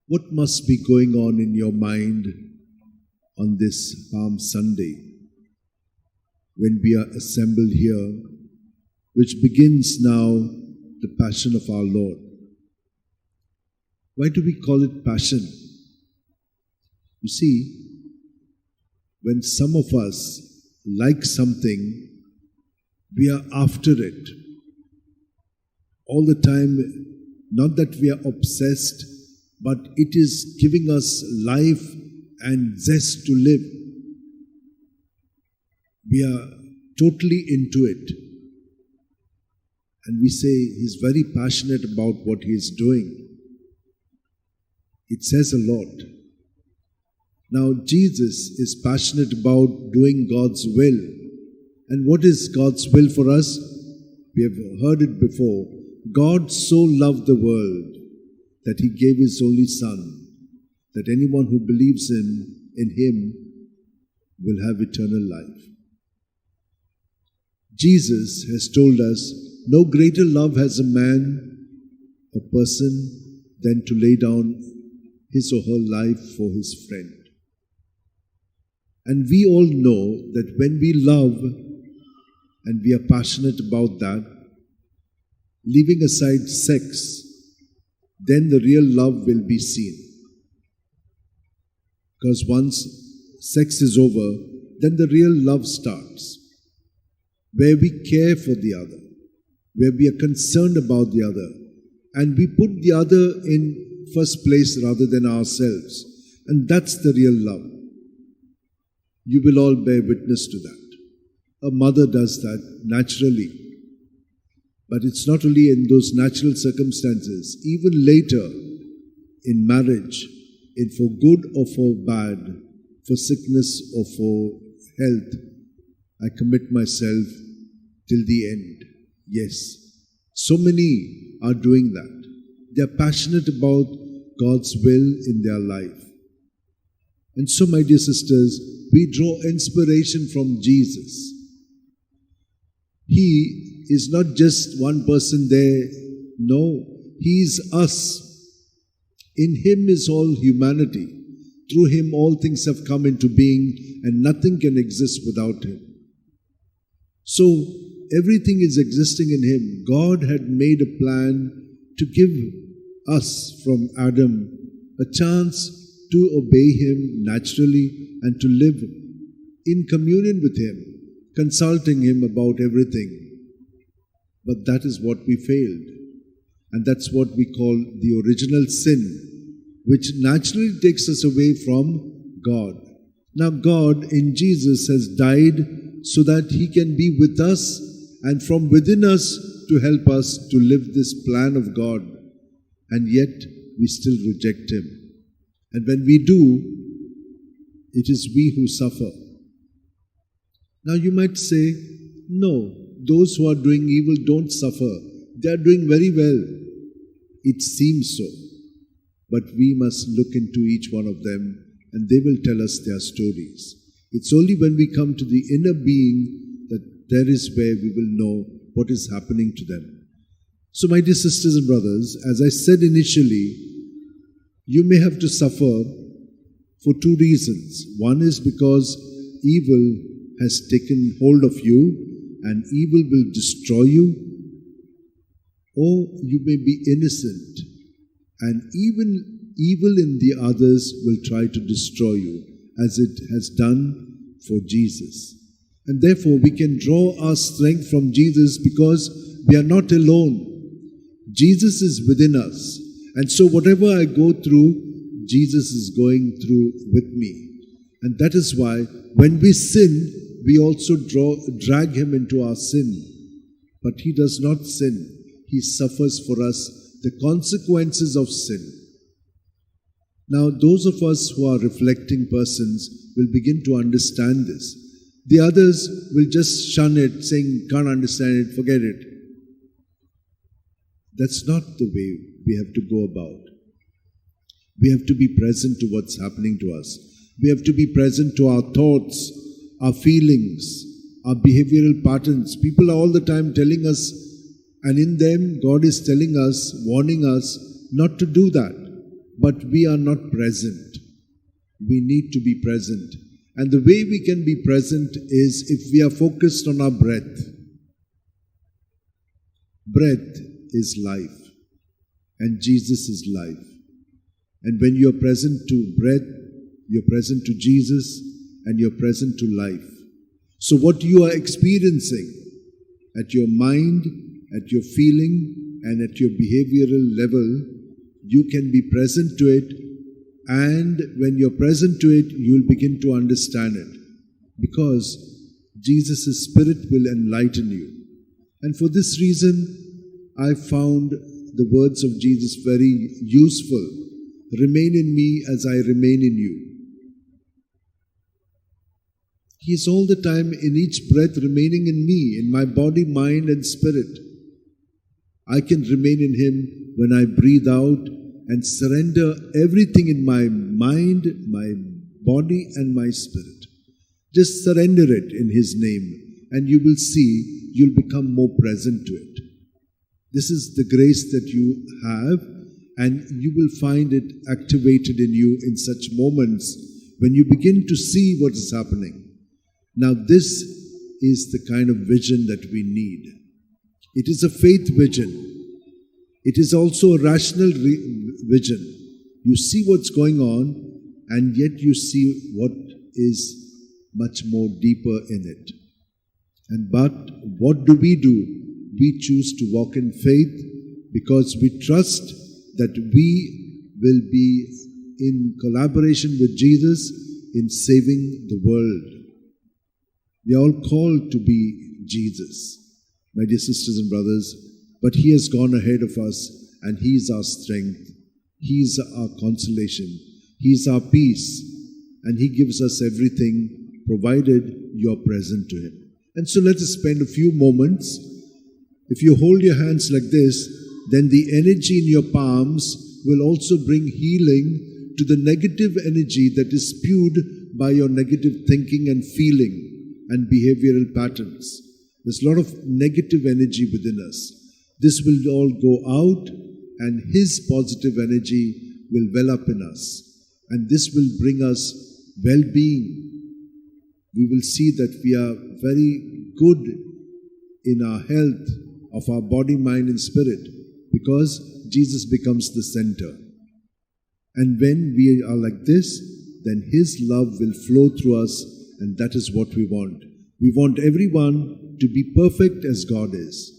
What must be going on in your mind on this Palm Sunday when we are assembled here, which begins now the Passion of our Lord? Why do we call it Passion? You see, when some of us like something, we are after it all the time. Not that we are obsessed, but it is giving us life and zest to live. We are totally into it. And we say he's very passionate about what he is doing. It says a lot. Now, Jesus is passionate about doing God's will. And what is God's will for us? We have heard it before. God so loved the world that he gave his only Son, that anyone who believes in him will have eternal life. Jesus has told us, no greater love has a man, a person, than to lay down his or her life for his friend. And we all know that when we love, and we are passionate about that, leaving aside sex, then the real love will be seen. Because once sex is over, then the real love starts, where we care for the other, where we are concerned about the other, and we put the other in first place rather than ourselves. And that's the real love. You will all bear witness to that. A mother does that naturally. But it's not only in those natural circumstances, even later in marriage, in for good or for bad, for sickness or for health, I commit myself till the end. Yes, so many are doing that. They are passionate about God's will in their life. And so, my dear sisters, we draw inspiration from Jesus. He is not just one person there. No, he is us. In him is all humanity. Through him all things have come into being, and nothing can exist without him. So, everything is existing in him. God had made a plan to give us from Adam a chance to obey him naturally and to live in communion with him, consulting him about everything. But that is what we failed. And that's what we call the original sin, which naturally takes us away from God. Now God in Jesus has died so that he can be with us and from within us to help us to live this plan of God. And yet we still reject him. And when we do, it is we who suffer. Now you might say, no, those who are doing evil don't suffer. They are doing very well. It seems so. But we must look into each one of them and they will tell us their stories. It's only when we come to the inner being that there is where we will know what is happening to them. So my dear sisters and brothers, as I said initially, you may have to suffer for two reasons. One is because evil has taken hold of you and evil will destroy you, or you may be innocent and even evil in the others will try to destroy you, as it has done for Jesus. And therefore we can draw our strength from Jesus because we are not alone. Jesus is within us. And so whatever I go through, Jesus is going through with me. And that is why when we sin, we also drag him into our sin. But he does not sin. He suffers for us the consequences of sin. Now, those of us who are reflecting persons will begin to understand this. The others will just shun it, saying, can't understand it, forget it. That's not the way we have to go about. We have to be present to what's happening to us. We have to be present to our thoughts, our feelings, our behavioral patterns. People are all the time telling us, and in them God is telling us, warning us not to do that. but we are not present. We need to be present. And the way we can be present is if we are focused on our breath. Breath is life, and Jesus is life. And when you are present to breath, you're present to Jesus, and you're present to life. So what you are experiencing at your mind, at your feeling, and at your behavioral level, you can be present to it, and when you're present to it, you will begin to understand it, because Jesus' Spirit will enlighten you. And for this reason, I found the words of Jesus very useful. Remain in me as I remain in you. He is all the time in each breath remaining in me, in my body, mind and spirit. I can remain in Him when I breathe out and surrender everything in my mind, my body and my spirit. Just surrender it in His name, and you will see you'll become more present to it. This is the grace that you have, and you will find it activated in you in such moments when you begin to see what is happening. Now this is the kind of vision that we need. It is a faith vision. It is also a rational vision. You see what's going on, and yet you see what is much more deeper in it. But what do? We choose to walk in faith because we trust that we will be in collaboration with Jesus in saving the world. We are all called to be Jesus, my dear sisters and brothers, but He has gone ahead of us, and He is our strength. He is our consolation. He is our peace, and He gives us everything provided you are present to Him. And so let us spend a few moments. If you hold your hands like this, then the energy in your palms will also bring healing to the negative energy that is spewed by your negative thinking and feeling and behavioral patterns. There's a lot of negative energy within us. This will all go out, and His positive energy will well up in us. And this will bring us well-being. We will see that we are very good in our health of our body, mind and spirit, because Jesus becomes the center. And when we are like this, then His love will flow through us, and that is what we want. We want everyone to be perfect as God is,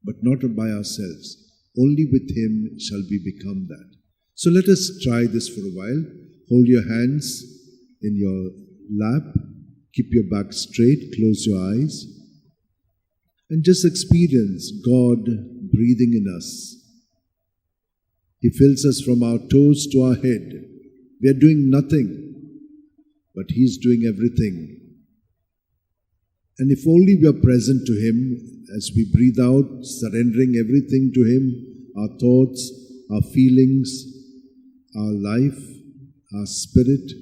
but not by ourselves. Only with Him shall we become that. So let us try this for a while. Hold your hands in your lap. Keep your back straight. Close your eyes. And just experience God breathing in us. He fills us from our toes to our head. We are doing nothing, but He's doing everything. And if only we are present to Him as we breathe out, surrendering everything to Him, our thoughts, our feelings, our life, our spirit,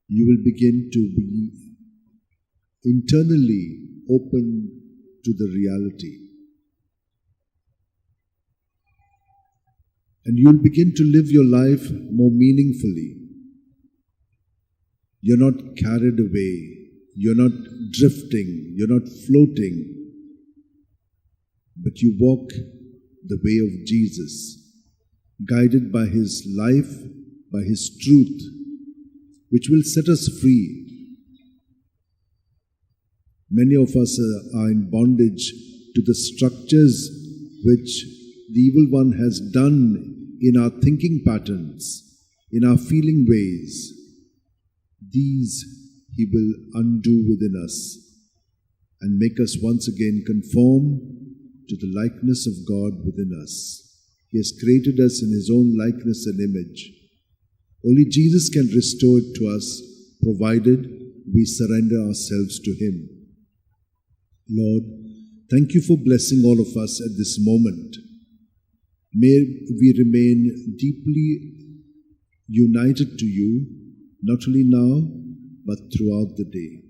you will begin to be internally open to the reality. And you will begin to live your life more meaningfully. You're not carried away. You're not drifting. You're not floating. But you walk the way of Jesus, guided by His life, by His truth, which will set us free. Many of us are in bondage to the structures which the evil one has done in our thinking patterns, in our feeling ways. These He will undo within us and make us once again conform to the likeness of God within us. He has created us in His own likeness and image. Only Jesus can restore it to us, provided we surrender ourselves to Him. Lord, thank You for blessing all of us at this moment. May we remain deeply united to You, not only now, but throughout the day.